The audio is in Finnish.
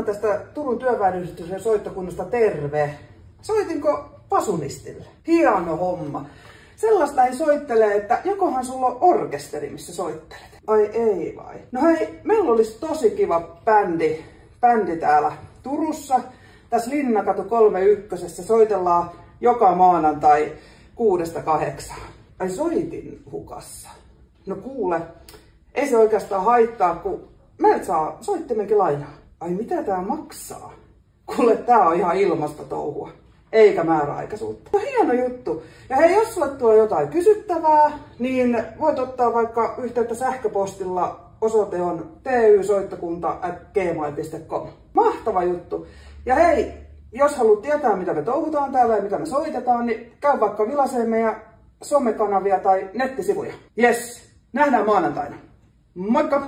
tästä Turun työväenyhdistyksen soittokunnasta terve. Soitinko Pasunistille? Hieno homma. Sellaista ei soittele, että jokohan sulla on orkesteri, missä soittelet. Ai ei vai? No hei, meillä olisi tosi kiva bändi täällä Turussa. Tässä Linnakatu 31. soitellaan joka maanantai 6–8. Ai soitin hukassa. No kuule, ei se oikeastaan haittaa, kun meiltä saa soittimenkin lainaa. Ai mitä tää maksaa? Kuule, tää on ihan ilmasta touhua. Eikä määräaikaisuutta. No hieno juttu. Ja hei, jos sulle tulee jotain kysyttävää, niin voit ottaa vaikka yhteyttä sähköpostilla. Osoite on tysoittokunta@gmail.com. Mahtava juttu. Ja hei, jos haluat tietää, mitä me touhutaan täällä ja mitä me soitetaan, niin käy vaikka vilaseen meidän somekanavia tai nettisivuja. Jes, nähdään maanantaina. Moikka!